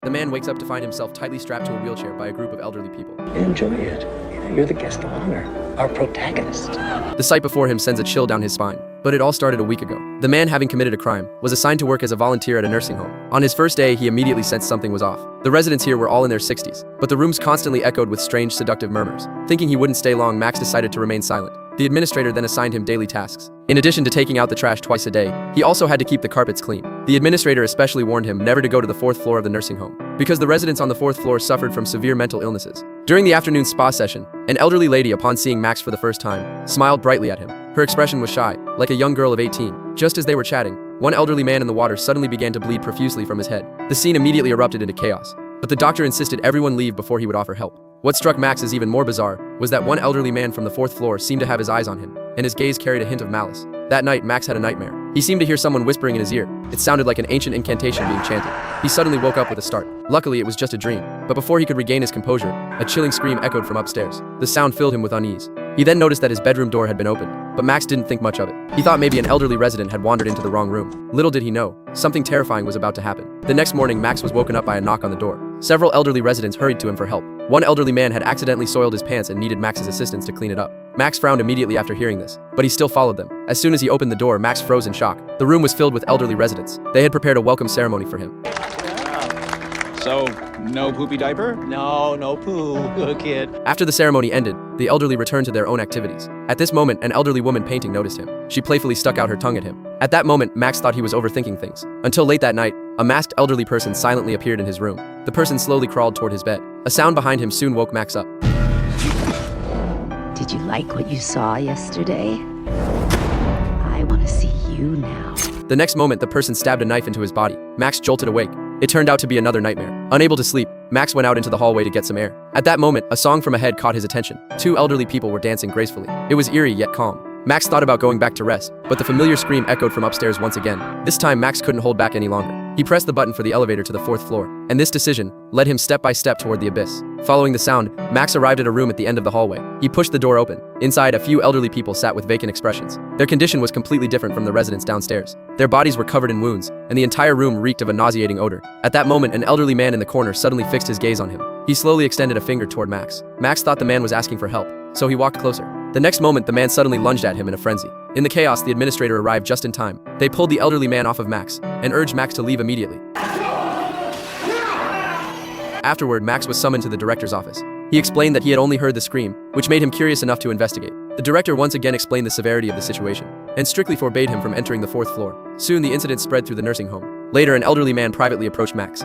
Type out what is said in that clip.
The man wakes up to find himself tightly strapped to a wheelchair by a group of elderly people. Enjoy it. You're the guest of honor, our protagonist. The sight before him sends a chill down his spine. But it all started a week ago. The man, having committed a crime, was assigned to work as a volunteer at a nursing home. On his first day, he immediately sensed something was off. The residents here were all in their 60s, but the rooms constantly echoed with strange, seductive murmurs. Thinking he wouldn't stay long, Max decided to remain silent. The administrator then assigned him daily tasks. In addition to taking out the trash twice a day, he also had to keep the carpets clean. The administrator especially warned him never to go to the 4th floor of the nursing home, because the residents on the 4th floor suffered from severe mental illnesses. During the afternoon spa session, an elderly lady, upon seeing Max for the first time, smiled brightly at him. Her expression was shy, like a young girl of 18. Just as they were chatting, one elderly man in the water suddenly began to bleed profusely from his head. The scene immediately erupted into chaos, but the doctor insisted everyone leave before he would offer help. What struck Max as even more bizarre was that one elderly man from the 4th floor seemed to have his eyes on him, and his gaze carried a hint of malice. That night, Max had a nightmare. He seemed to hear someone whispering in his ear. It sounded like an ancient incantation being chanted. He suddenly woke up with a start. Luckily, it was just a dream, but before he could regain his composure, a chilling scream echoed from upstairs. The sound filled him with unease. He then noticed that his bedroom door had been opened, but Max didn't think much of it. He thought maybe an elderly resident had wandered into the wrong room. Little did he know, something terrifying was about to happen. The next morning, Max was woken up by a knock on the door. Several elderly residents hurried to him for help. One elderly man had accidentally soiled his pants and needed Max's assistance to clean it up. Max frowned immediately after hearing this, but he still followed them. As soon as he opened the door, Max froze in shock. The room was filled with elderly residents. They had prepared a welcome ceremony for him. So, no poopy diaper? No poo, good kid. After the ceremony ended, the elderly returned to their own activities. At this moment, an elderly woman painting noticed him. She playfully stuck out her tongue at him. At that moment, Max thought he was overthinking things. Until late that night, a masked elderly person silently appeared in his room. The person slowly crawled toward his bed. A sound behind him soon woke Max up. Did you like what you saw yesterday? I want to see you now. The next moment, the person stabbed a knife into his body. Max jolted awake. It turned out to be another nightmare. Unable to sleep, Max went out into the hallway to get some air. At that moment, a song from ahead caught his attention. Two elderly people were dancing gracefully. It was eerie yet calm. Max thought about going back to rest, but the familiar scream echoed from upstairs once again. This time, Max couldn't hold back any longer. He pressed the button for the elevator to the 4th floor, and this decision led him step by step toward the abyss. Following the sound, Max arrived at a room at the end of the hallway. He pushed the door open. Inside, a few elderly people sat with vacant expressions. Their condition was completely different from the residents downstairs. Their bodies were covered in wounds, and the entire room reeked of a nauseating odor. At that moment, an elderly man in the corner suddenly fixed his gaze on him. He slowly extended a finger toward Max. Max thought the man was asking for help, so he walked closer. The next moment, the man suddenly lunged at him in a frenzy. In the chaos, the administrator arrived just in time. They pulled the elderly man off of Max and urged Max to leave immediately. Afterward, Max was summoned to the director's office. He explained that he had only heard the scream, which made him curious enough to investigate. The director once again explained the severity of the situation and strictly forbade him from entering the 4th floor. Soon, the incident spread through the nursing home. Later, an elderly man privately approached Max.